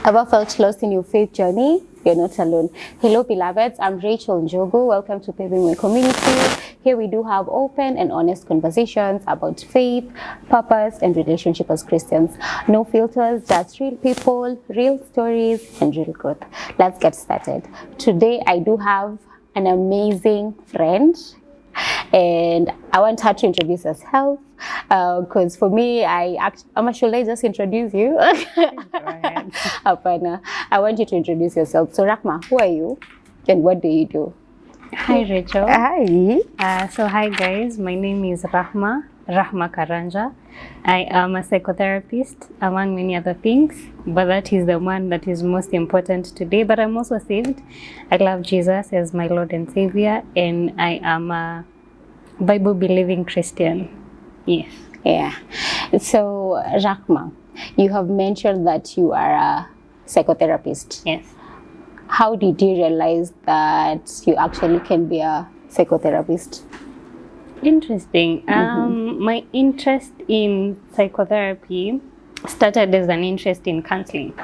Ever felt lost in your faith journey? You're not alone. Hello, beloveds. I'm Rachel Njogu. Welcome to Paving My Community. Here we do have open and honest conversations about faith, purpose, and relationship as Christians. No filters, just real people, real stories, and real growth. Let's get started. Today, I do have an amazing friend, and I want her to introduce herself. Because for me, should I just introduce you? Go ahead. Apana. I want you to introduce yourself. So Rahma, who are you and what do you do? Hi, Rachel. Hi. So hi guys, my name is Rahma Karanja. I am a psychotherapist among many other things, but that is the one that is most important today. But I'm also saved. I love Jesus as my Lord and Savior, and I am a Bible-believing Christian. Yes. Yeah. So Rahma, you have mentioned that you are a psychotherapist. Yes. How did you realize that you actually can be a psychotherapist? Interesting. My interest in psychotherapy started as an interest in counseling.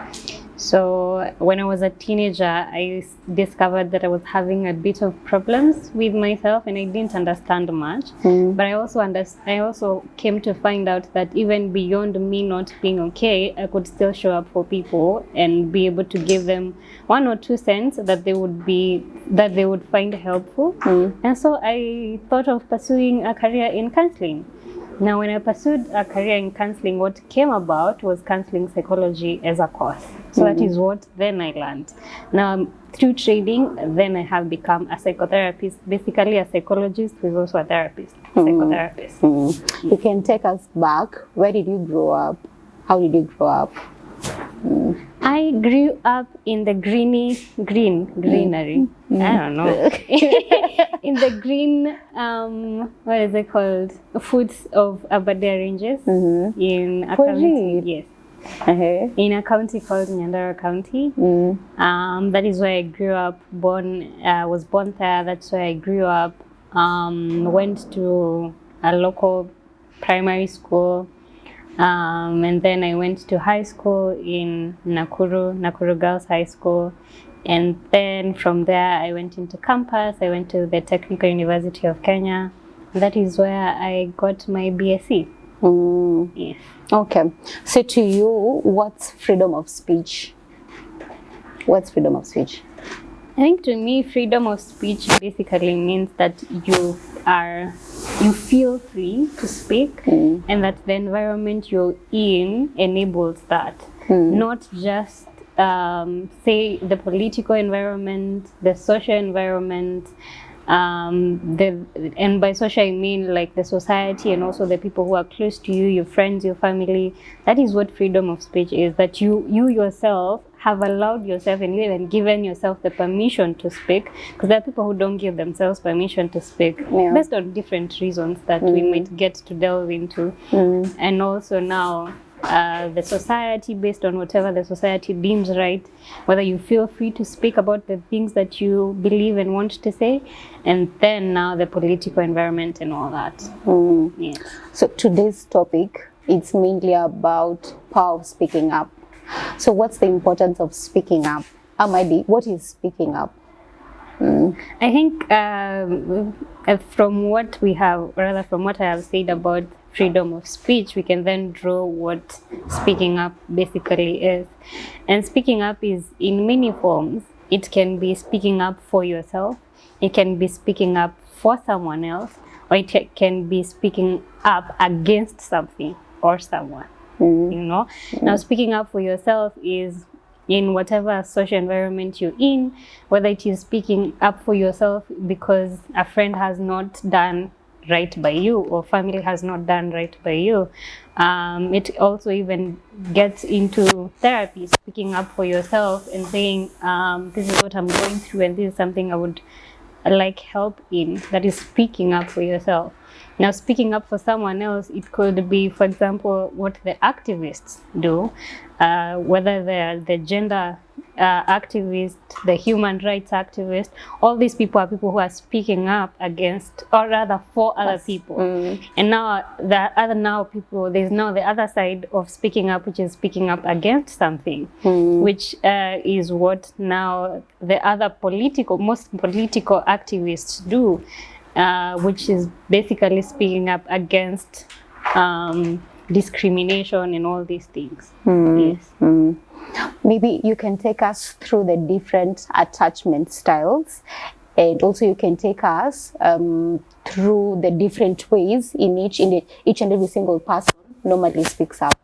So when I was a teenager, I discovered that I was having a bit of problems with myself, and I didn't understand much. But I also came to find out that even beyond me not being okay, I could still show up for people and be able to give them 1 or 2 cents that they would find helpful. And so I thought of pursuing a career in counseling. Now, when I pursued a career in counseling, what came about was counseling psychology as a course. So that is what then I learned. Now, through training, then I have become a psychotherapist, basically a psychologist who is also a therapist, psychotherapist. You can take us back. Where did you grow up? How did you grow up? I grew up in the greenery. I don't know. In the green, what is it called? Foods of Aberdare Ranges in a county. Yes. In a county called Nyandarua County. That is where I grew up, was born there. That's where I grew up. Went to a local primary school. And then I went to high school in Nakuru Girls High School. And then from there, I went into campus. I went to the Technical University of Kenya. That is where I got my BSc. Yes. Okay. So to you, what's freedom of speech? What's freedom of speech? I think to me, freedom of speech basically means that you feel free to speak, and that the environment you're in enables that. Not just say the political environment, the social environment, and by social I mean like the society and also the people who are close to you, your friends, your family. That is what freedom of speech is, that you yourself have allowed yourself and even given yourself the permission to speak, because there are people who don't give themselves permission to speak based on different reasons that we might get to delve into. And also now the society, based on whatever the society deems right, whether you feel free to speak about the things that you believe and want to say, and then now the political environment and all that. Yes. So today's topic, it's mainly about power of speaking up. So what's the importance of speaking up? Amadi, what is speaking up? I think from what I have said about freedom of speech, we can then draw what speaking up basically is. And speaking up is in many forms. It can be speaking up for yourself, it can be speaking up for someone else, or it can be speaking up against something or someone. Now speaking up for yourself is in whatever social environment you're in, whether it is speaking up for yourself because a friend has not done right by you or family has not done right by you. It also even gets into therapy, speaking up for yourself and saying, this is what I'm going through and this is something I would like help in. That is speaking up for yourself. Now, speaking up for someone else, it could be, for example, what the activists do, whether they're the gender activists, the human rights activists, all these people are people who are speaking up against, or rather for other people. And now there's now the other side of speaking up, which is speaking up against something, which is what now the other most political activists do, which is basically speaking up against discrimination and all these things. Yes. Maybe you can take us through the different attachment styles, and also you can take us through the different ways in each and every single person normally speaks up.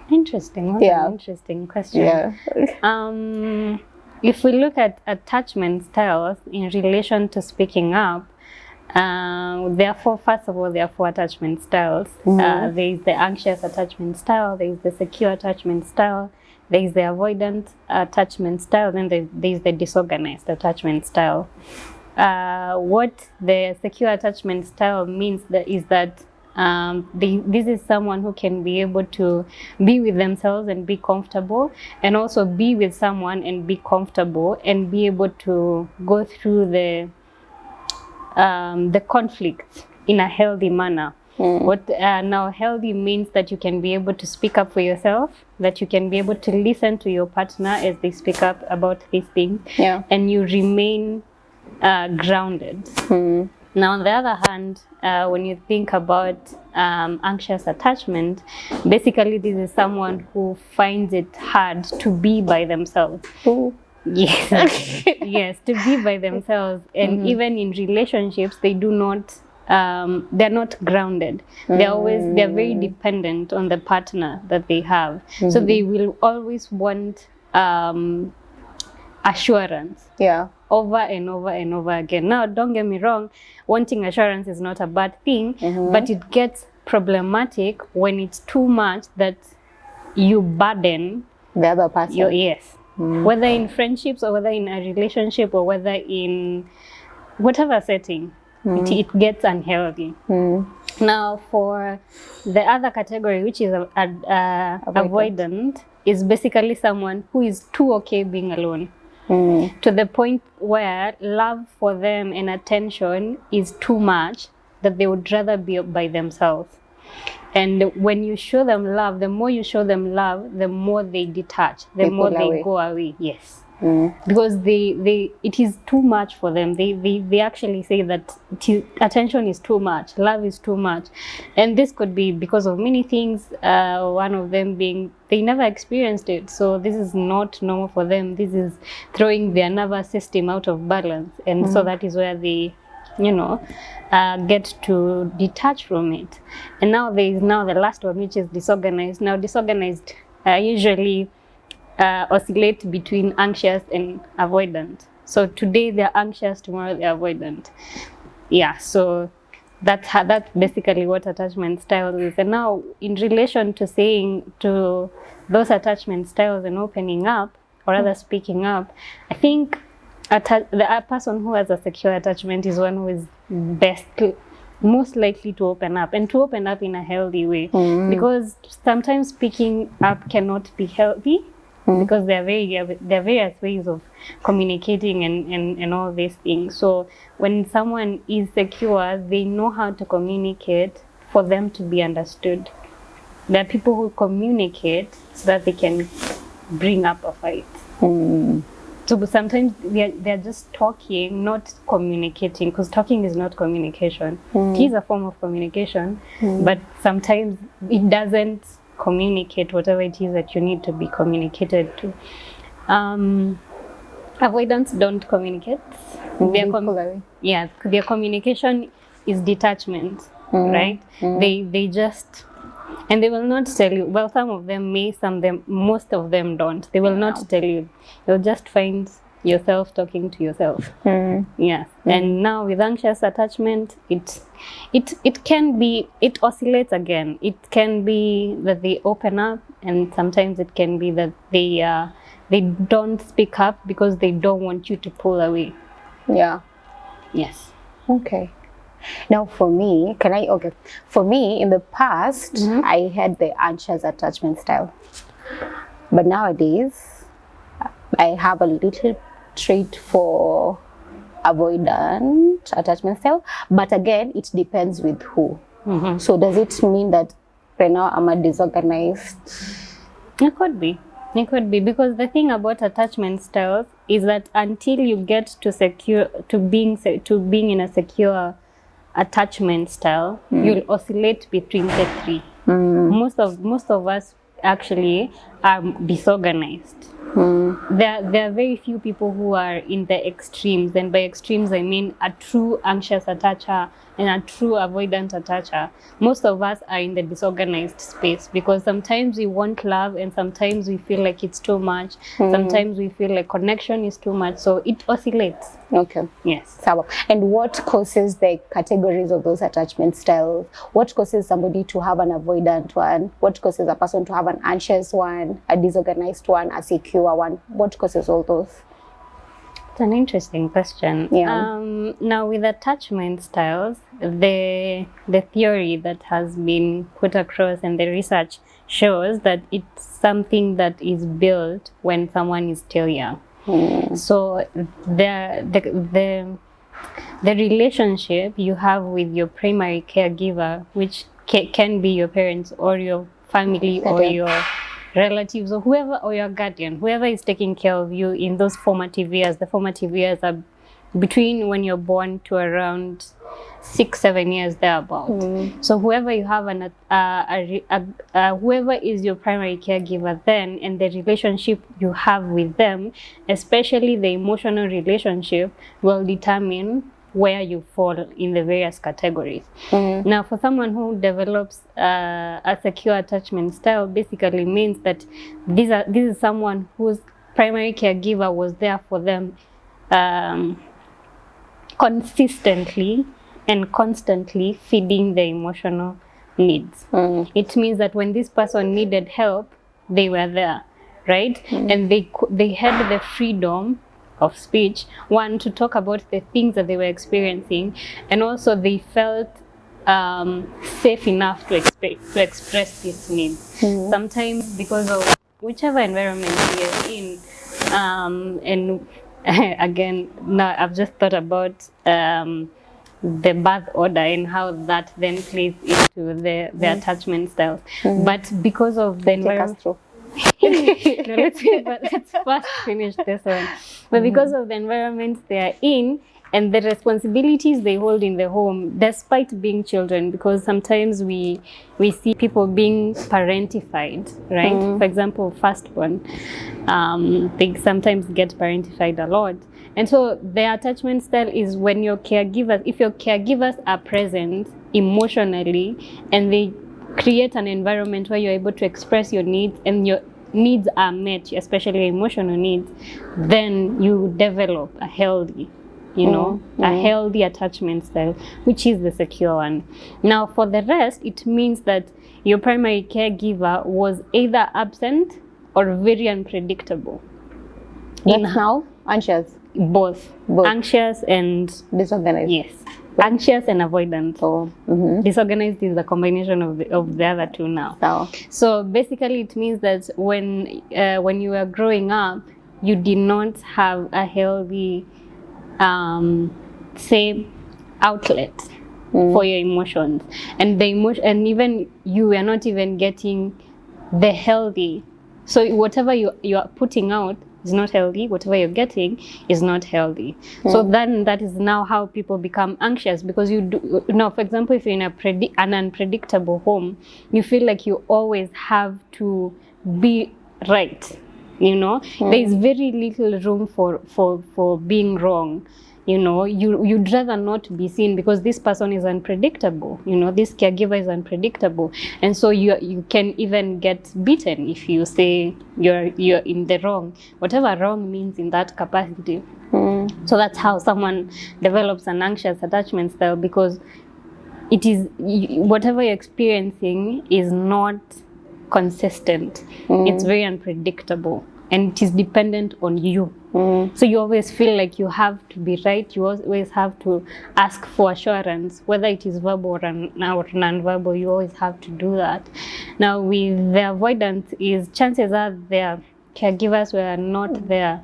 Interesting. That's an interesting question. Yeah. If we look at attachment styles in relation to speaking up, first of all, there are four attachment styles. There is the anxious attachment style, there is the secure attachment style, there is the avoidant attachment style, then there is the disorganized attachment style. What the secure attachment style means is that this is someone who can be able to be with themselves and be comfortable, and also be with someone and be comfortable, and be able to go through the conflict in a healthy manner. What now healthy means that you can be able to speak up for yourself, that you can be able to listen to your partner as they speak up about these things, and you remain grounded. Now, on the other hand, when you think about anxious attachment, basically this is someone who finds it hard to be by themselves. Yes, yes, to be by themselves, and even in relationships, they do not. They're not grounded. They're very dependent on the partner that they have. So they will always want assurance. Over and over and over again. Now, don't get me wrong, wanting assurance is not a bad thing, but it gets problematic when it's too much that you burden the other person. Yes. Whether in friendships or whether in a relationship or whether in whatever setting, it gets unhealthy. Now, for the other category, which is avoidant, is basically someone who is too okay being alone. To the point where love for them and attention is too much, that they would rather be by themselves. And when you show them love, the more you show them love, the more they detach, the more they go away. Yes. Because it is too much for them. They actually say that attention is too much, love is too much. And this could be because of many things, one of them being they never experienced it, so this is not normal for them. This is throwing their nervous system out of balance, and so that is where they get to detach from it. And now there is the last one, which is disorganized. Now disorganized usually oscillate between anxious and avoidant. So today they're anxious, tomorrow they're avoidant. Yeah, so that's basically what attachment style is. And now in relation to saying to those attachment styles and opening up, or rather speaking up, I think a person who has a secure attachment is one who is most likely to open up, and to open up in a healthy way. Because sometimes speaking up cannot be healthy, because there are various ways of communicating and all these things. So when someone is secure, they know how to communicate for them to be understood. There are people who communicate so that they can bring up a fight. So sometimes they're just talking, not communicating, because talking is not communication. It is a form of communication, but sometimes it doesn't communicate whatever it is that you need to be communicated to. Avoidants don't communicate. Their communication is detachment, right? They just, and they will not tell you. Well, some of them may, most of them don't. They will not tell you. You'll just find yourself talking to yourself. Yes. And now with anxious attachment, it can be, it oscillates again. It can be that they open up, and sometimes it can be that they don't speak up because they don't want you to pull away. Yeah. Yes. Okay. Now for me, for me in the past, I had the anxious attachment style. But nowadays, I have a little trait for avoidant attachment style, but again, it depends with who. So does it mean that right now I'm a disorganized? It could be. It could be, because the thing about attachment styles is that until you get to being in a secure attachment style, you'll oscillate between the three. Most of us actually are disorganized. There are very few people who are in the extremes, and by extremes I mean a true anxious attacher and a true avoidant attacher. Most of us are in the disorganized space, because sometimes we want love and sometimes we feel like it's too much. Sometimes we feel like connection is too much, so it oscillates. Okay. Yes. So, and what causes the categories of those attachment styles? What causes somebody to have an avoidant one? What causes a person to have an anxious one, a disorganized one, a secure one? What causes all those? It's an interesting question. Yeah. Now, with attachment styles, the theory that has been put across and the research shows that it's something that is built when someone is still young. So the relationship you have with your primary caregiver, which can be your parents or your family or your relatives or whoever, or your guardian, whoever is taking care of you in those formative years. The formative years are between when you're born to around 6-7 years thereabout. So whoever you have whoever is your primary caregiver then, and the relationship you have with them, especially the emotional relationship, will determine where you fall in the various categories. Now, for someone who develops a secure attachment style, basically means that this is someone whose primary caregiver was there for them consistently and constantly feeding their emotional needs. It means that when this person needed help, they were there, right? And they had the freedom of speech, one, to talk about the things that they were experiencing, and also they felt safe enough to express these needs. Sometimes because of whichever environment we are in, and again, now I've just thought about the birth order and how that then plays into the attachment styles. But because of the environment, no, let's first finish this one. But because of the environment they are in and the responsibilities they hold in the home, despite being children, because sometimes we see people being parentified, right? For example, firstborn, they sometimes get parentified a lot. And so the attachment style is when your caregivers, if your caregivers are present emotionally and they create an environment where you're able to express your needs and your needs are met, especially emotional needs, then you develop a healthy, a healthy attachment style, which is the secure one. Now, for the rest, it means that your primary caregiver was either absent or very unpredictable. That's how anxious. Both. Anxious and disorganized. Yes. Anxious and avoidant. Disorganized is a combination of the other two now. So basically it means that when you were growing up, you did not have a healthy say outlet for your emotions, and and even you were not even getting the healthy. So whatever you are putting out is not healthy, whatever you're getting is not healthy. So then that is now how people become anxious, because you do, for example, if you're in an unpredictable home, you feel like you always have to be right, there is very little room for being wrong. You'd rather not be seen because this person is unpredictable, this caregiver is unpredictable, and so you can even get beaten if you say you're in the wrong, whatever wrong means in that capacity. So that's how someone develops an anxious attachment style, because it is whatever you're experiencing is not consistent. It's very unpredictable and it is dependent on you. So you always feel like you have to be right. You always have to ask for assurance, whether it is verbal or non-verbal. You always have to do that. Now, with the avoidance, chances are their caregivers were not there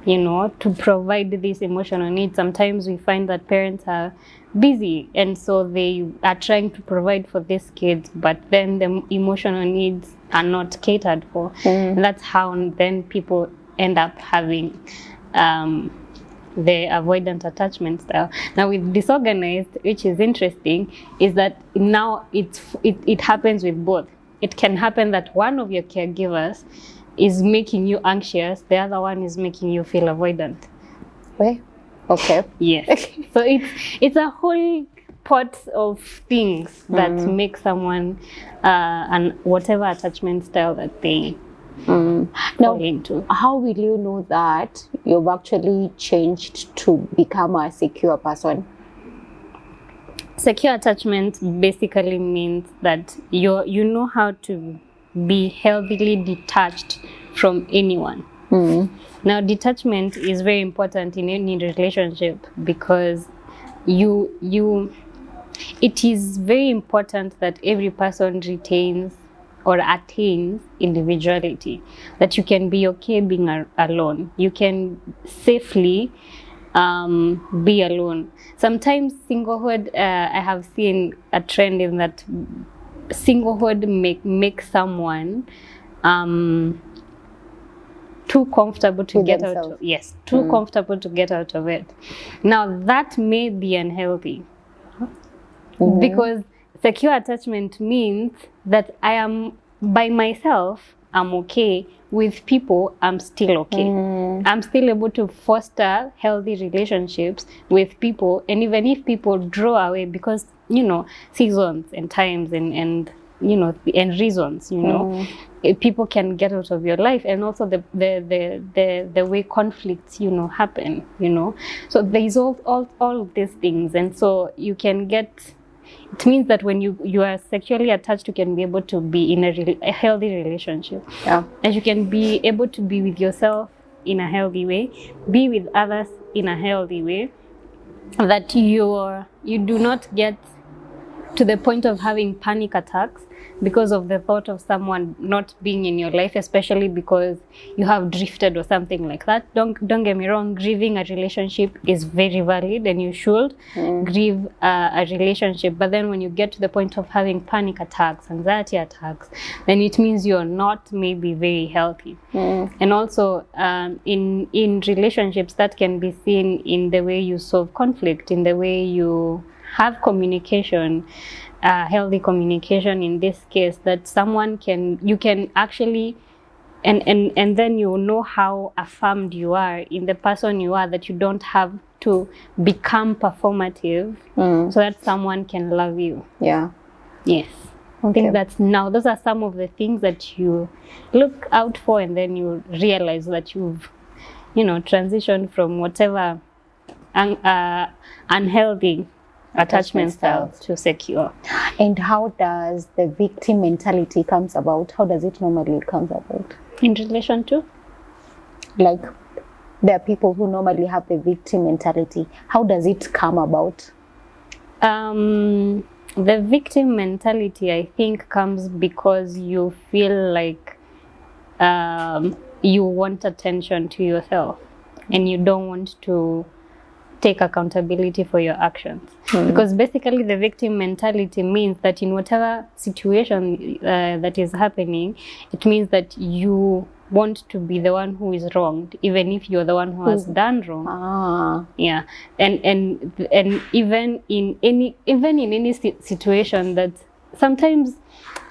you know, to provide these emotional needs. Sometimes we find that parents are busy, and so they are trying to provide for these kids, but then the emotional needs are not catered for. And that's how then people end up having the avoidant attachment style. Now with disorganized, which is interesting, is that now it happens with both. It can happen that one of your caregivers is making you anxious, the other one is making you feel avoidant. Wait. Okay. Yes. So it's a whole pot of things that make someone and whatever attachment style that they Now, fall into. how will you know that you've actually changed to become a secure person? Secure attachment basically means that you know how to be healthily detached from anyone. Now, detachment is very important in any relationship because it is very important that every person retains or attains individuality, that you can be okay being alone. You can safely be alone. Sometimes singlehood, I have seen a trend in that singlehood make someone too comfortable to With get themselves. out of, yes, too comfortable to get out of it. Now that may be unhealthy because secure attachment means that I am by myself, I'm okay. With people, I'm still okay. I'm still able to foster healthy relationships with people, and even if people draw away, because you know, seasons and times and you know, and reasons, you know, people can get out of your life, and also the way conflicts, you know, happen, you know. So there's all of these things, and so you can get. It means that when you are sexually attached, you can be able to be in a healthy relationship. Yeah. And you can be able to be with yourself in a healthy way, be with others in a healthy way, that you do not get to the point of having panic attacks because of the thought of someone not being in your life, especially because you have drifted or something like that. Don't get me wrong, grieving a relationship is very valid, and you should grieve a relationship. But then when you get to the point of having panic attacks, anxiety attacks, then it means you're not maybe very healthy. And also in relationships, that can be seen in the way you solve conflict, in the way you have communication, healthy communication in this case, that you can actually, and then you know how affirmed you are in the person you are, that you don't have to become performative so that someone can love you. Yeah. Yes. I think those are some of the things that you look out for, and then you realize that you've, you know, transitioned from whatever unhealthy attachment style to secure. And how does the victim mentality comes about? How does it normally comes about? In relation to? Like, there are people who normally have the victim mentality. How does it come about? The victim mentality, I think, comes because you feel like you want attention to yourself, and you don't want to take accountability for your actions. Because basically the victim mentality means that in whatever situation that is happening, it means that you want to be the one who is wronged, even if you're the one who has done wrong. Yeah. And even in any situation, that sometimes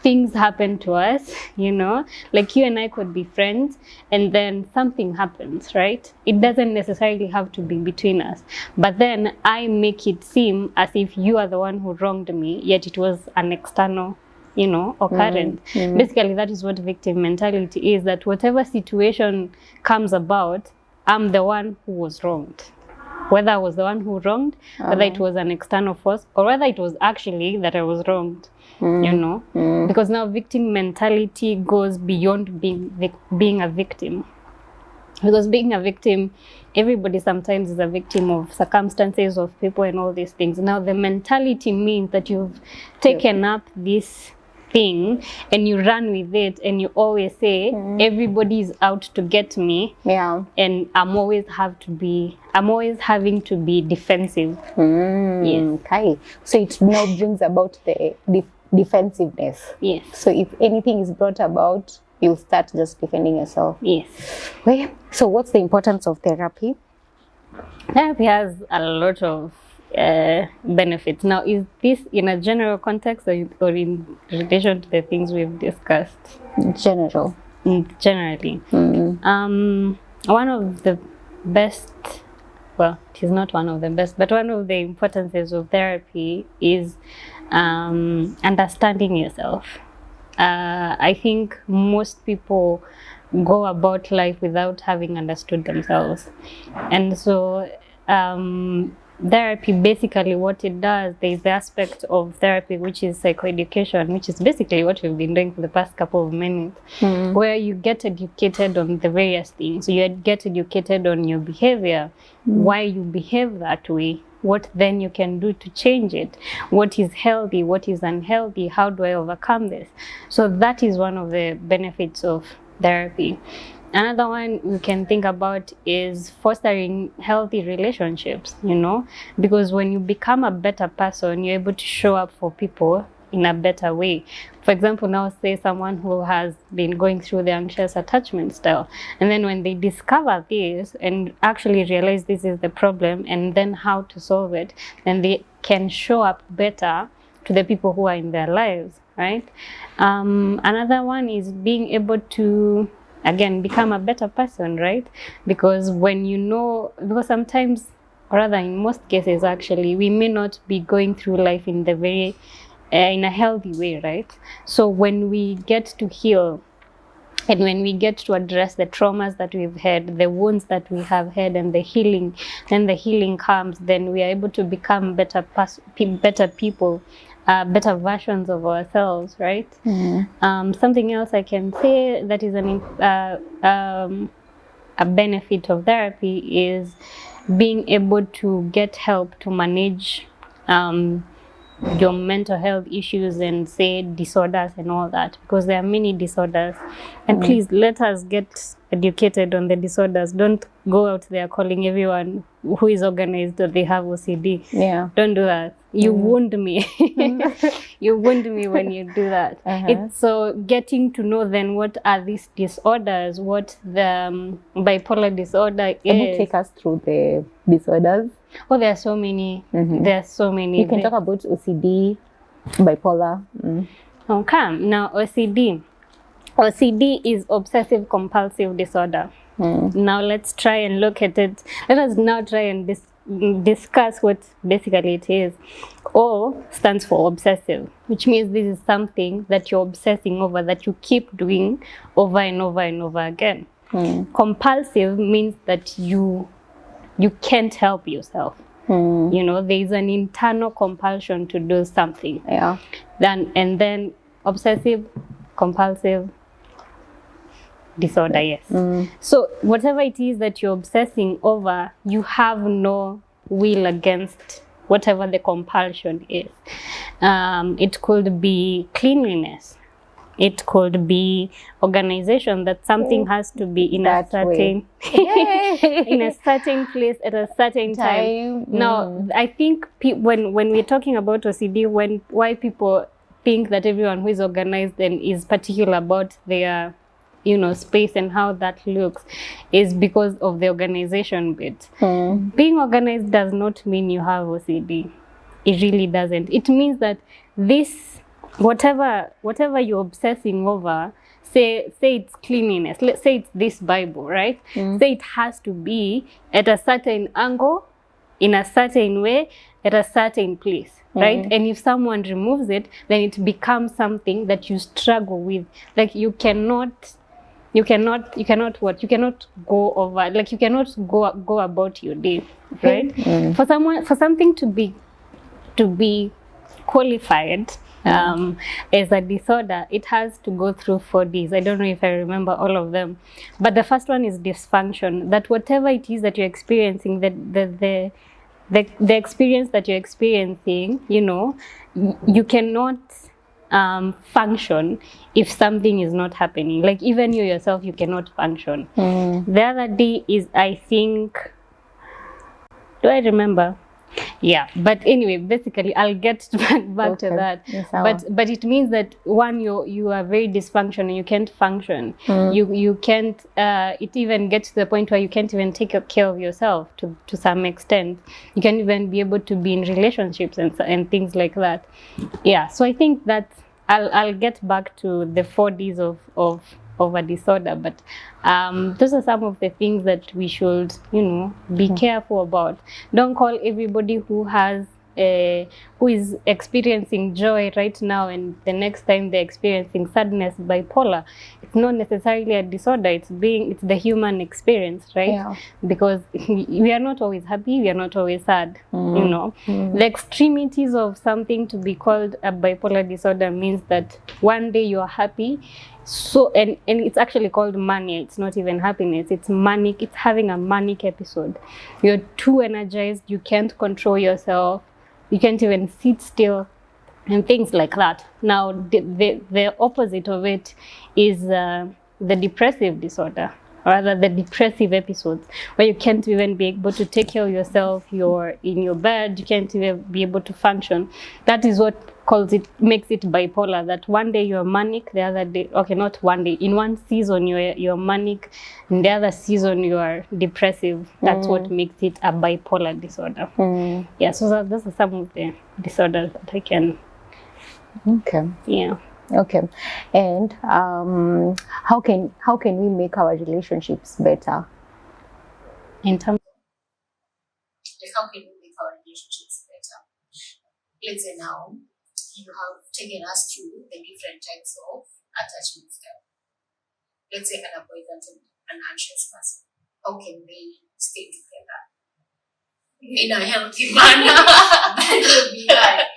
things happen to us, you know, like you and I could be friends, and then something happens, right? It doesn't necessarily have to be between us, but then I make it seem as if you are the one who wronged me, yet it was an external, you know, occurrence. Basically, that is what victim mentality is, that whatever situation comes about, I'm the one who was wronged. Whether I was the one who wronged, whether it was an external force, or whether it was actually that I was wronged, you know, because now victim mentality goes beyond being a victim. Because being a victim, everybody sometimes is a victim of circumstances, of people, and all these things. Now the mentality means that you've taken up this thing and you run with it and you always say everybody is out to get me, Yeah. and I'm always having to be defensive. Yes. Okay. So it now brings about the defensiveness. Yes. So if anything is brought about, you start just defending yourself. Yes. Well, so what's the importance of therapy? Therapy has a lot of benefits. Now, is this in a general context or in relation to the things we've discussed? General. Generally. One of the best, well, it is not one of the best, but one of the importances of therapy is understanding yourself. I think most people go about life without having understood themselves. And so therapy, basically what it does, there is the aspect of therapy which is psychoeducation, which is basically what we've been doing for the past couple of minutes, where you get educated on the various things. So you get educated on your behavior, why you behave that way, what then you can do to change it, what is healthy, what is unhealthy, how do I overcome this. So that is one of the benefits of therapy. Another one we can think about is fostering healthy relationships, because when you become a better person, you're able to show up for people in a better way. For example, now say someone who has been going through the anxious attachment style, and then when they discover this and actually realize this is the problem and then how to solve it, then they can show up better to the people who are in their lives, right? Another one is being able to, again, become a better person, right? Because because sometimes, or rather in most cases actually, we may not be going through life in the very in a healthy way, right? So when we get to heal and when we get to address the traumas that we've had, the wounds that we have had, and the healing comes, then we are able to become better people, better versions of ourselves, right? Something else I can say that is a benefit of therapy is being able to get help to manage your mental health issues and say disorders and all that, because there are many disorders. And please let us get educated on the disorders. Don't go out there calling everyone who is organized that they have OCD. Yeah. Don't do that. You wound me. You wound me when you do that. It's so getting to know then what are these disorders, what the bipolar disorder is. Can you take us through the disorders? Oh, there are so many. There are so many. You can talk about OCD, bipolar. Okay. Now, OCD is obsessive compulsive disorder. Now let's try and look at it. Let us now try and discuss what basically it is. O stands for obsessive, which means this is something that you're obsessing over, that you keep doing over and over and over again. Compulsive means that you can't help yourself. There is an internal compulsion to do something. Yeah. Then obsessive compulsive disorder, yes. So whatever it is that you're obsessing over, you have no will against whatever the compulsion is. It could be cleanliness. It could be organization, that something has to be in a certain in a certain place at a certain time. Now, I think when we're talking about OCD, why people think that everyone who is organized and is particular about their space and how that looks is because of the organization bit. Being organized does not mean you have OCD. It really doesn't. It means that this whatever you're obsessing over, say it's cleanliness, let's say it's this Bible, right? Say it has to be at a certain angle, in a certain way, at a certain place, right? And if someone removes it, then it becomes something that you struggle with. Like you cannot go over, like you cannot go about your day, right? For something to be qualified as a disorder, it has to go through 4 Ds. I don't know if I remember all of them, but the first one is dysfunction. That whatever it is that you're experiencing, the experience that you're experiencing, you cannot function if something is not happening. Like even you yourself, you cannot function. The other day is, I think, do I remember? Yeah, but anyway, basically I'll get back to that. Yes, but it means that one, you are very dysfunctional, you can't function. You can't it even gets to the point where you can't even take care of yourself to some extent. You can't even be able to be in relationships and things like that. Yeah, so I think that I'll get back to the 4 Ds of a disorder, but those are some of the things that we should, be careful about. Don't call everybody who is experiencing joy right now and the next time they're experiencing sadness bipolar. It's not necessarily a disorder. It's the human experience, right? Yeah. Because we are not always happy, we are not always sad. The extremities of something to be called a bipolar disorder means that one day you are happy, so and it's actually called mania. It's not even happiness, it's manic. It's having a manic episode. You're too energized, you can't control yourself, you can't even sit still, and things like that. Now the opposite of it is the depressive disorder, or rather the depressive episodes, where you can't even be able to take care of yourself. You're in your bed, you can't even be able to function. That is what makes it bipolar. That one day you're manic, the other day, okay, not one day, in one season you're manic, in the other season you are depressive. That's what makes it a bipolar disorder. Yeah, so those are some of the disorders that I can. Okay. Yeah. Okay. And how can we make our relationships better? In terms Like, how can we make our relationships better? Let's say now you have taken us through the different types of attachment style. Let's say an avoidant and an anxious person. How can they stay together in a healthy manner? That would be right.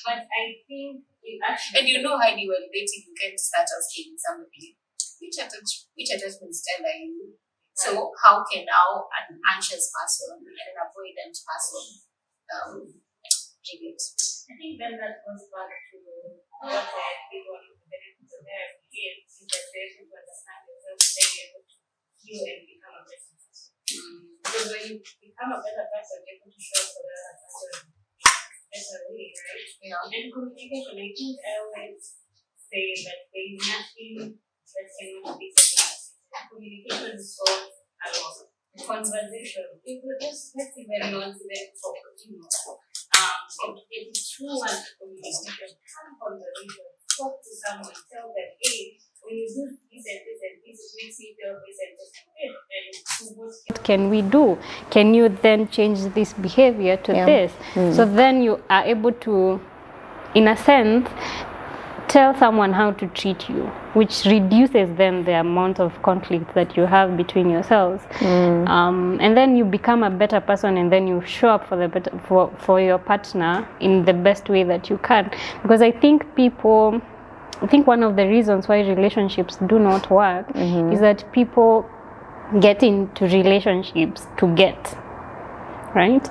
but I think And Heidi, when dating, you can start asking somebody, which attachment style are you? So how can now an anxious person and an avoidant person relate? I think then that goes back to what I think one of the benefits of therapy is that you're able to understand yourself, then you're able to heal and become a better person. Because when you become a better person, you're able to show up for the other person in a better way, right? Yeah. And communication, I think I always say that there is nothing that cannot be said. Communication is so a lot. Conversation. If we just let's be very honest, it's true and communication. Have conversation. Talk to someone. Tell them, hey, when you do this and this and this, it makes me feel this and this and this. What can we do? Can you then change this behavior to this? So then you are able to, in a sense, tell someone how to treat you, which reduces then the amount of conflict that you have between yourselves. And then you become a better person, and then you show up for your partner in the best way that you can. Because I think one of the reasons why relationships do not work is that people get into relationships to get, right?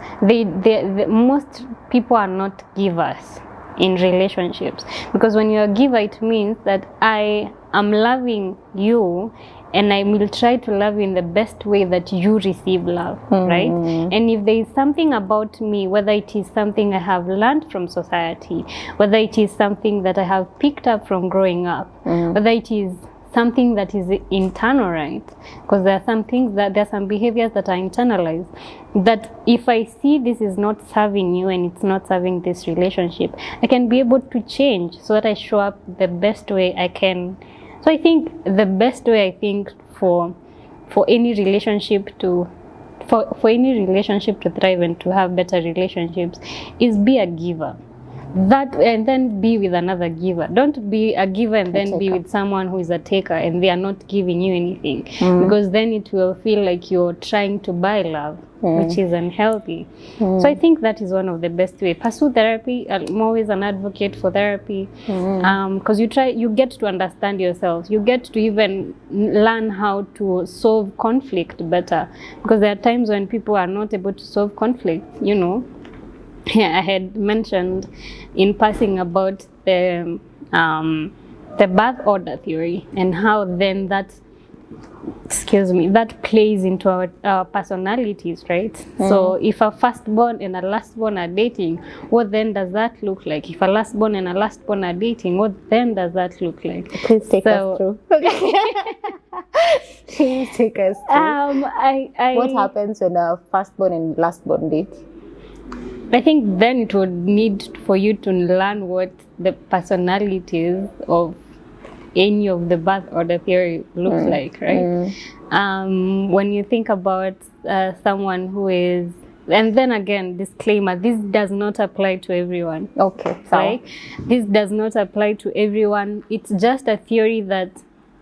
Most people are not givers in relationships, because when you're a giver, it means that I am loving you and I will try to love you in the best way that you receive love, right? And if there is something about me, whether it is something I have learned from society, whether it is something that I have picked up from growing up, whether it is something that is internal, right? Because there are some behaviors that are internalized, that if I see this is not serving you and it's not serving this relationship, I can be able to change so that I show up the best way I can. So I think the best way, for any relationship to thrive and to have better relationships is be a giver. That, and then be with another giver. Don't be a giver and then be with someone who is a taker and they are not giving you anything, because then it will feel like you're trying to buy love, which is unhealthy. So I think that is one of the best way. Pursue therapy. I'm always an advocate for therapy, because you get to understand yourself. You get to even learn how to solve conflict better, because there are times when people are not able to solve conflict, I had mentioned in passing about the the birth order theory and how then that plays into our personalities, right? So if a firstborn and a lastborn are dating, what then does that look like? If a lastborn and a lastborn are dating, what then does that look like? Please take us through. Please take us through. What happens when a firstborn and lastborn date? I think then it would need for you to learn what the personalities of any of the birth order theory looks like, right? When you think about someone who is, and then again, disclaimer, this does not apply to everyone. Okay. Right? This does not apply to everyone. It's just a theory that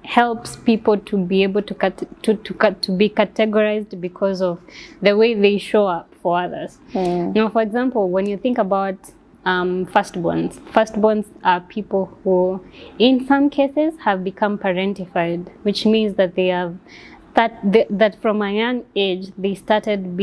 helps people to be able to be categorized because of the way they show up for others. You know, for example, when you think about firstborns are people who in some cases have become parentified, which means that they have that from a young age they started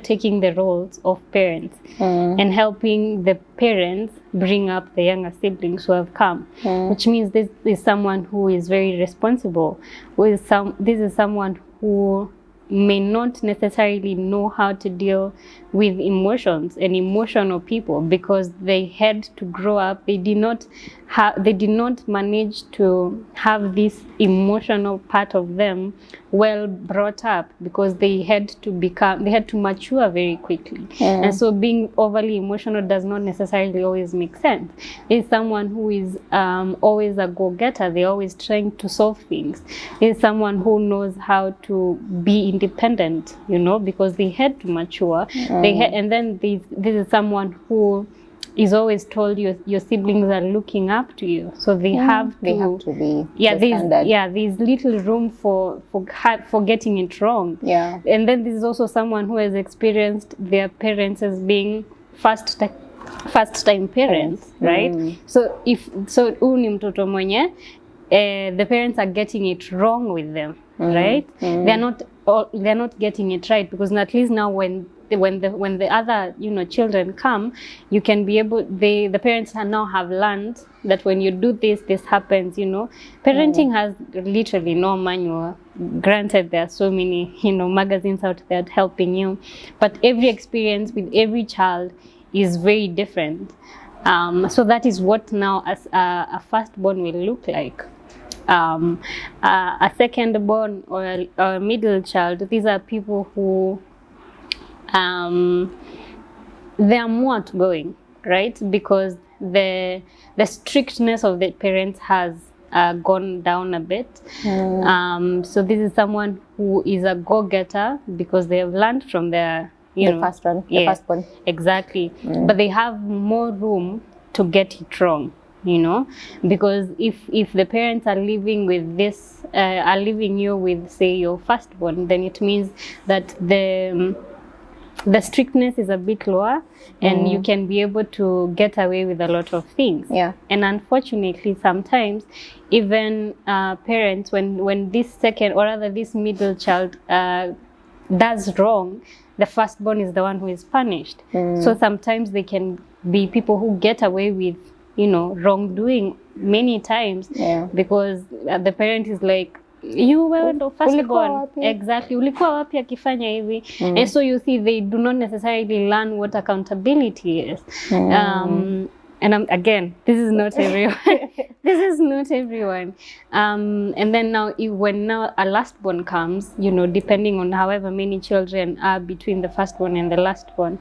taking the roles of parents and helping the parents bring up the younger siblings who have come, which means this is someone who is very responsible. This is someone who may not necessarily know how to deal with emotions and emotional people because they had to grow up. They did not manage to have this emotional part of them well brought up because they had to mature very quickly. And so being overly emotional does not necessarily always make sense. There's someone who is always a go-getter. They're always trying to solve things. There's someone who knows how to be independent, you know, because they had to mature. And then this is someone who is always told your siblings are looking up to you, so they have to be there's little room for getting it wrong. And then this is also someone who has experienced their parents as being first time parents, right? So huyu ni mtoto mwenye the parents are getting it wrong with them, right? They're not getting it right, because at least now when the other children come, you can be able, the parents now have learned that when you do this happens. Parenting has literally no manual. Granted, there are so many magazines out there helping you, but every experience with every child is very different. So that is what now as a firstborn will look like. A second-born or a middle child, these are people who they are more outgoing, right? Because the strictness of the parents has gone down a bit. So this is someone who is a go-getter because they have learned from the firstborn. Exactly. But they have more room to get it wrong. Because if the parents are living with this, are leaving you with, say, your firstborn, then it means that the strictness is a bit lower, and you can be able to get away with a lot of things. And unfortunately, sometimes even parents, when this second or rather this middle child does wrong, the firstborn is the one who is punished. So sometimes they can be people who get away with wrongdoing many times, because the parent is like, you were the firstborn. Exactly. Ulikuwa wapi akifanya hivi? And so you see, they do not necessarily learn what accountability is. And again, this is not everyone. This is not everyone. And then now, when a lastborn comes, depending on however many children are between the firstborn and the lastborn,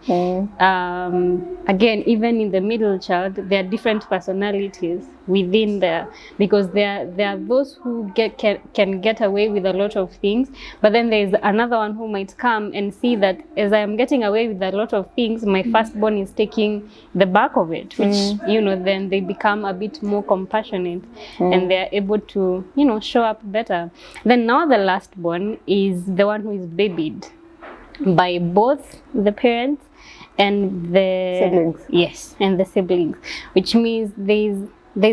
again, even in the middle child, there are different personalities within there, because there are those who can get away with a lot of things, but then there is another one who might come and see that as I am getting away with a lot of things, my firstborn is taking the back of it, which then they become a bit more compassionate and they are able to show up better. Then now the lastborn is the one who is babied by both the parents and the siblings. Yes, and the siblings, which means there's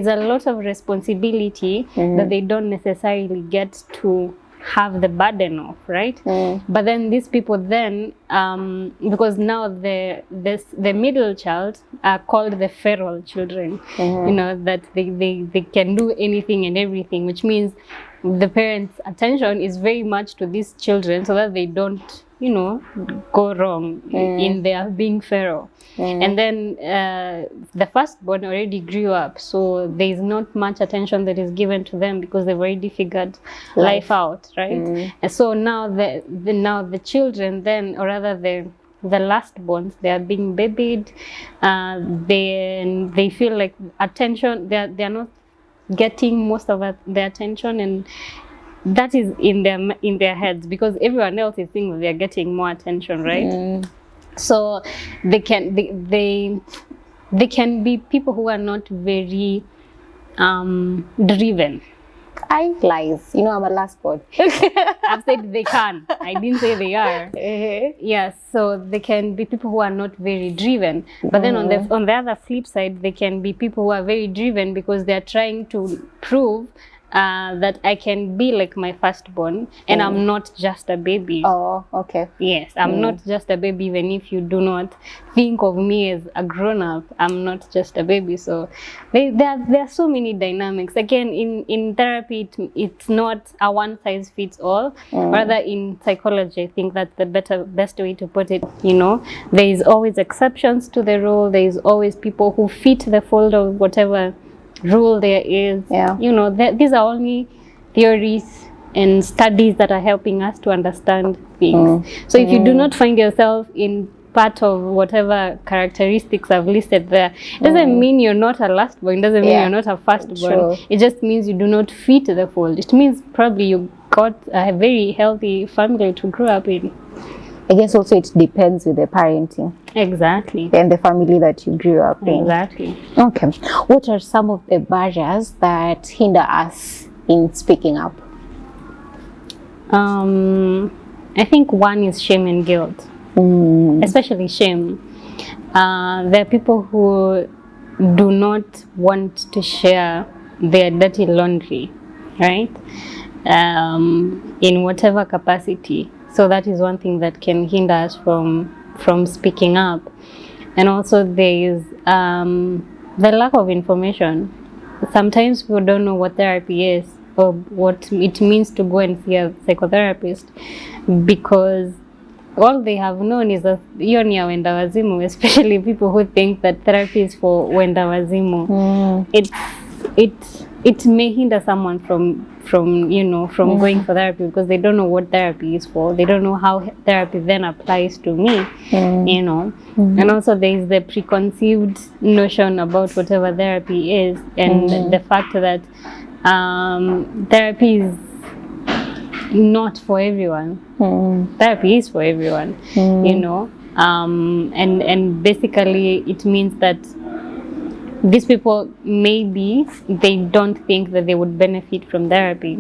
a lot of responsibility that they don't necessarily get to have the burden of, right? But then these people then, because now the middle child are called the feral children, you know, that they can do anything and everything, which means the parents' attention is very much to these children so that they don't, you know, go wrong in their being feral. And then the firstborn already grew up, so there is not much attention that is given to them because they've already figured life out, right? And so now the children then, or rather the last borns, they are being babied. They feel like attention. They are not getting most of their attention, and that is in their heads because everyone else is thinking they are getting more attention, right? So they can be people who are not very driven. I lies. You know, I'm a last born. I've said they can. I didn't say they are. Yes, so they can be people who are not very driven. But then on the other flip side, they can be people who are very driven because they are trying to prove that I can be like my firstborn, and I'm not just a baby. Oh, okay. Yes, I'm not just a baby. Even if you do not think of me as a grown-up, I'm not just a baby. So there are so many dynamics. Again, in therapy, it's not a one-size-fits-all. Rather, in psychology, I think that's the best way to put it. You know, there is always exceptions to the rule. There is always people who fit the fold of whatever rule there is. You know, these are only theories and studies that are helping us to understand things. So if you do not find yourself in part of whatever characteristics I've listed there, it doesn't mean you're not a lastborn, it doesn't mean you're not a firstborn. It just means you do not fit the fold. It means probably you got a very healthy family to grow up in. I guess also it depends with the parenting. Exactly. And the family that you grew up in. Exactly. Okay. What are some of the barriers that hinder us in speaking up? I think one is shame and guilt, especially shame. There are people who do not want to share their dirty laundry, right? In whatever capacity. So that is one thing that can hinder us from speaking up. And also there is the lack of information. Sometimes people don't know what therapy is or what it means to go and see a psychotherapist, because all they have known is that hiyo ni ya wenda wazimu, especially people who think that therapy is for wenda wazimu. It may hinder someone from going for therapy because they don't know what therapy is for. They don't know how therapy then applies to me, you know. And also there is the preconceived notion about whatever therapy is, and the fact that therapy is not for everyone. Therapy is for everyone, you know. And basically it means that these people, maybe they don't think that they would benefit from therapy.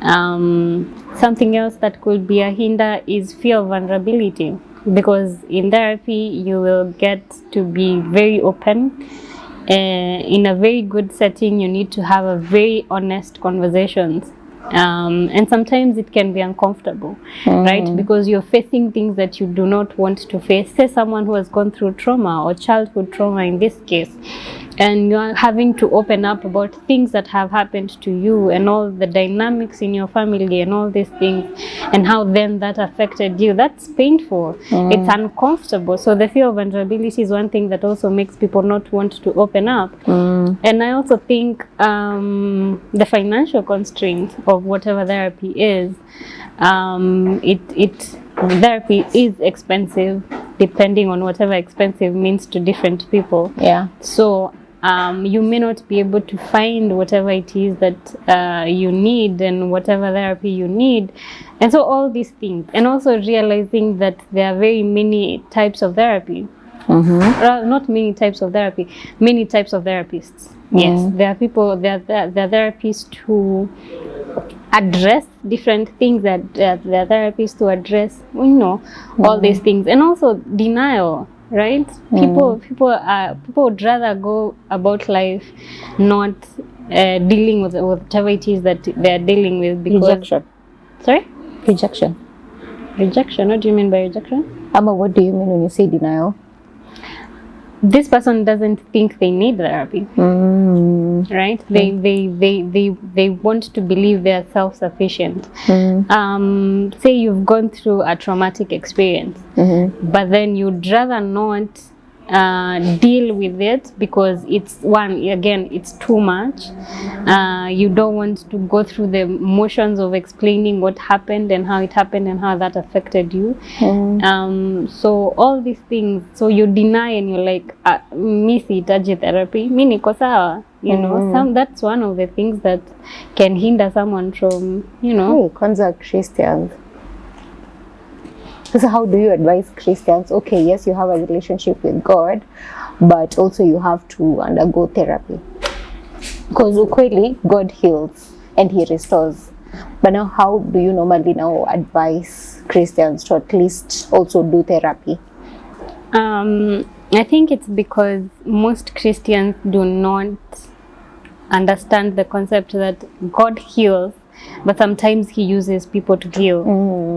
Something else that could be a hinder is fear of vulnerability, because in therapy you will get to be very open. In a very good setting, you need to have a very honest conversations. And sometimes it can be uncomfortable, right? Because you're facing things that you do not want to face. Say someone who has gone through trauma or childhood trauma in this case, and you're having to open up about things that have happened to you and all the dynamics in your family and all these things and how then that affected you. That's painful. It's uncomfortable. So the fear of vulnerability is one thing that also makes people not want to open up. And I also think the financial constraint of whatever therapy is, therapy is expensive, depending on whatever expensive means to different people. So you may not be able to find whatever it is that you need and whatever therapy you need. And so all these things, and also realizing that there are very many types of therapy. Not many types of therapy, many types of therapists. Yes, there are people, there are therapists who address different things, that there are therapists to address, you know, all these things. And also denial, right? People would rather go about life not dealing with whatever it is that they are dealing with, because Sorry? Rejection. Rejection. What do you mean by rejection? Amma, what do you mean when you say denial? This person doesn't think they need therapy, right? They want to believe they are self-sufficient. Say you've gone through a traumatic experience, but then you'd rather not deal with it because it's it's too much. You don't want to go through the motions of explaining what happened and how it happened and how that affected you. So all these things, so you deny and you're like, mi sihitaji therapy, mi niko sawa. You know, that's one of the things that can hinder someone from, Hey, kwanza Christians. So how do you advise Christians? Okay, yes, you have a relationship with God, but also you have to undergo therapy. Because ukweli, God heals and He restores. But now how do you normally now advise Christians to at least also do therapy? I think it's because most Christians do not understand the concept that God heals, but sometimes He uses people to heal.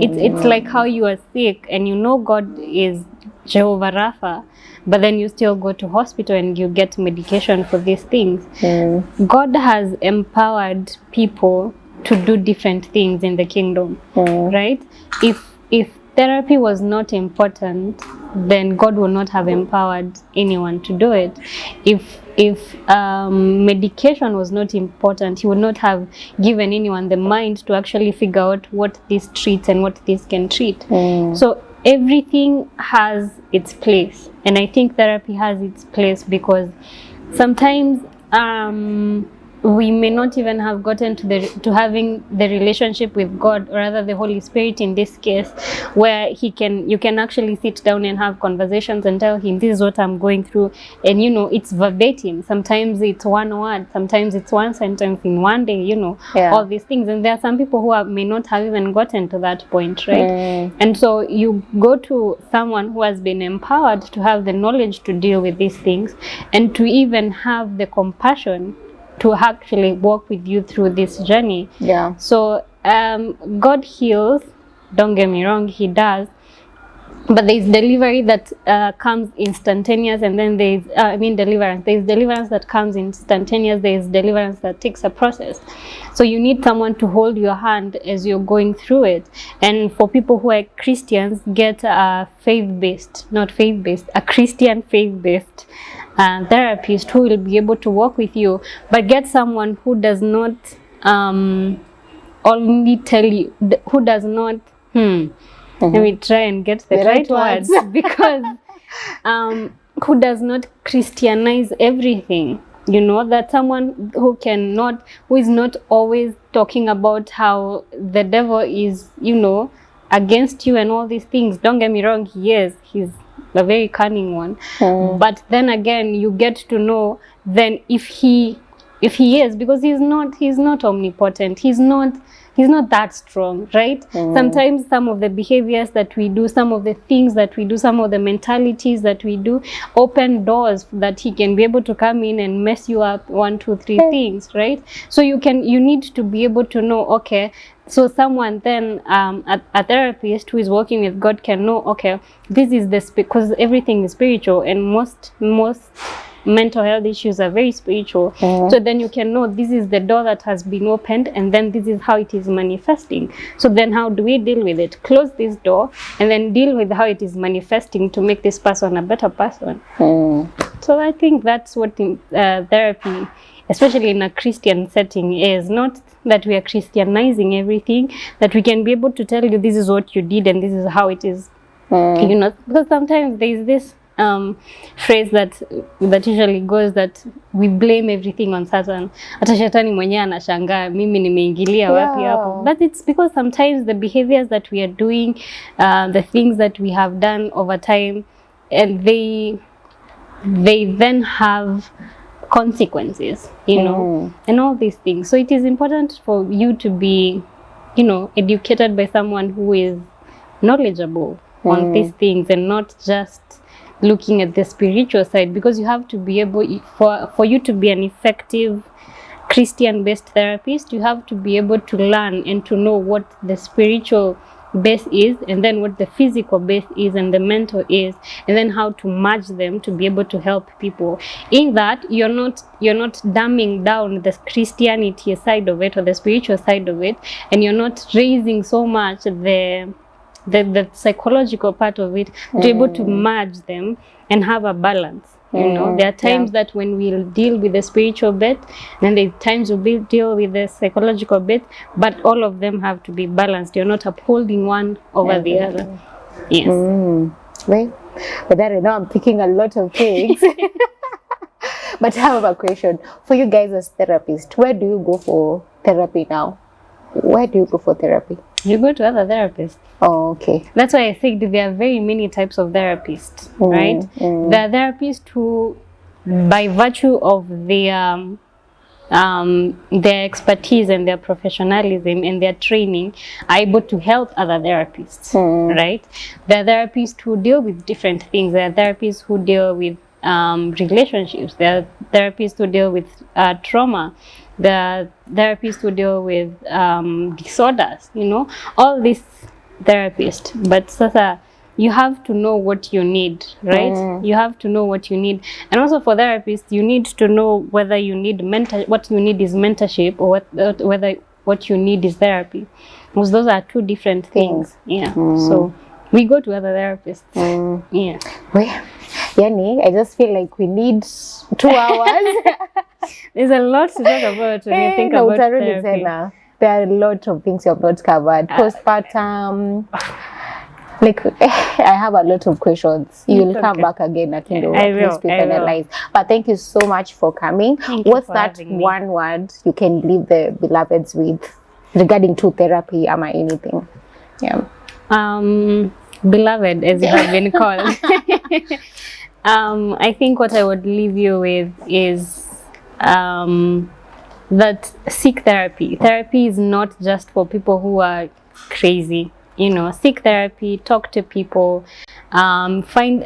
It's like how you are sick and you know God is Jehovah Rapha, but then you still go to hospital and you get medication for these things. God has empowered people to do different things in the kingdom, right? If therapy was not important, then God would not have empowered anyone to do it. If medication was not important, He would not have given anyone the mind to actually figure out what this treats and what this can treat. So everything has its place, and I think therapy has its place because sometimes we may not even have gotten to having the relationship with God, or rather the Holy Spirit in this case, where you can actually sit down and have conversations and tell Him, this is what I'm going through, and it's verbatim. Sometimes it's one word, sometimes it's one sentence in one day, all these things. And there are some people who may not have even gotten to that point, right? And so you go to someone who has been empowered to have the knowledge to deal with these things and to even have the compassion to actually walk with you through this journey. So God heals, don't get me wrong, He does, but there is delivery that comes instantaneous, and then there is deliverance. There is deliverance that comes instantaneous. There is deliverance that takes a process. So you need someone to hold your hand as you're going through it. And for people who are Christians, get a Christian faith-based therapist who will be able to work with you, but get someone who does not only tell you, who does not let me try and get the right words because who does not Christianize everything. That someone who is not always talking about how the devil is against you and all these things. Don't get me wrong, he's a very cunning one, but then again you get to know then if he is, because he's not omnipotent, he's not that strong, right? Sometimes some of the behaviors that we do, some of the things that we do, some of the mentalities that we do open doors that he can be able to come in and mess you up 1, 2, 3 things, right? So you need to be able to know, okay, so someone then a therapist who is working with God can know, okay, this is because everything is spiritual and most mental health issues are very spiritual. So then you can know this is the door that has been opened, and then this is how it is manifesting. So then how do we deal with it? Close this door and then deal with how it is manifesting to make this person a better person. So I think that's what therapy, especially in a Christian setting, is. Not that we are Christianizing everything, that we can be able to tell you this is what you did and this is how it is. Because sometimes there is this phrase that usually goes that we blame everything on Satan. Hata shetani mwenyewe anashangaa mimi nimeingilia wapi hapo. But it's because sometimes the behaviors that we are doing, the things that we have done over time, and they then have consequences, and all these things. So it is important for you to be, educated by someone who is knowledgeable on these things and not just looking at the spiritual side, because you have to be able, for you to be an effective Christian-based therapist, you have to be able to learn and to know what the spiritual base is, and then what the physical base is, and the mental is, and then how to merge them to be able to help people. In that, you're not dumbing down the Christianity side of it or the spiritual side of it, and you're not raising so much the psychological part of it, to be able to merge them and have a balance. You know, there are times that when we'll deal with the spiritual bit, then there are times we'll deal with the psychological bit, but all of them have to be balanced. You're not upholding one over the other. Yes. Well, but then now I'm thinking a lot of things. But I have a question for you guys as therapists. Where do you go for therapy now? Where do you go for therapy? You go to other therapists. Oh, okay. That's why I think there are very many types of therapists, right? There are therapists who, by virtue of their expertise and their professionalism and their training, are able to help other therapists, right? There are therapists who deal with different things. There are therapists who deal with relationships. There are therapists who deal with trauma. There are therapists who deal with disorders, you know, all these therapists. But Sasa, you have to know what you need, right? You have to know what you need. And also for therapists, you need to know whether you need what you need is mentorship, or whether what you need is therapy. Because those are two different things. Yeah. So we go to other therapists. Yeah. Well, Yani, I just feel like we need 2 hours. There's a lot to talk about when you think about therapy. There are a lot of things you have not covered. Postpartum. Like, I have a lot of questions. You'll come back again, Akindo. I will. Analyze. But thank you so much for coming. What's that one word you can leave the beloveds with regarding to therapy or anything? Yeah. Beloved, as you have been called. I think what I would leave you with is that seek therapy. Therapy is not just for people who are crazy. You know, seek therapy, talk to people, find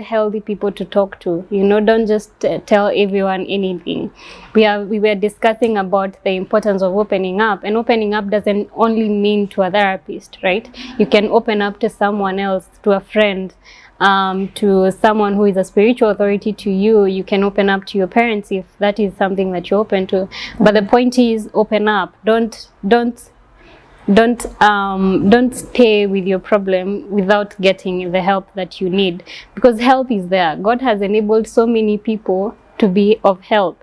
healthy people to talk to. You know, don't just tell everyone anything. We were discussing about the importance of opening up, and opening up doesn't only mean to a therapist, right? You can open up to someone else, to a friend, to someone who is a spiritual authority to you. You can open up to your parents if that is something that you're open to. But the point is, open up. Don't stay with your problem without getting the help that you need, because help is there. God has enabled so many people to be of help,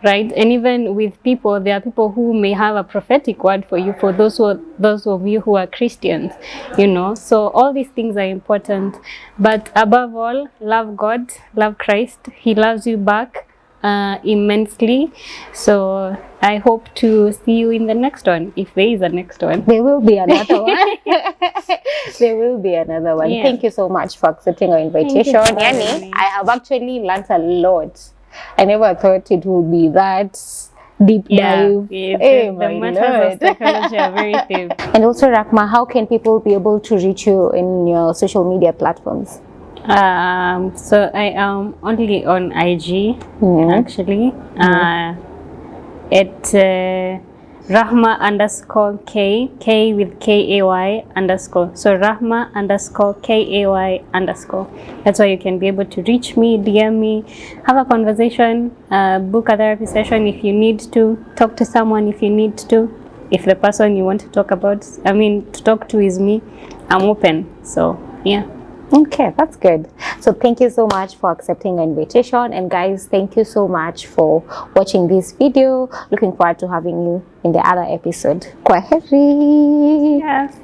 right? And even with people, there are people who may have a prophetic word for you, for those of you who are Christians, you know. So all these things are important, but above all, love God, love Christ. He loves you back immensely. So I hope to see you in the next one, if there is a next one. There will be another one. There will be another one. Yeah. Thank you so much for accepting our invitation. Yani, I have actually learned a lot. I never thought it would be that deep dive. The matters of psychology are very deep. And also, Rahma, how can people be able to reach you in your social media platforms? So I am only on IG, actually. At Rahma_K, K with KAY _. So Rahma_KAY _. That's why you can be able to reach me, DM me, have a conversation, book a therapy session if you need to, talk to someone if you need to. If the person you want to talk to is me, I'm open. So yeah. Okay, that's good. So thank you so much for accepting the invitation, and guys, thank you so much for watching this video. Looking forward to having you in the other episode. Kwaheri. Yes.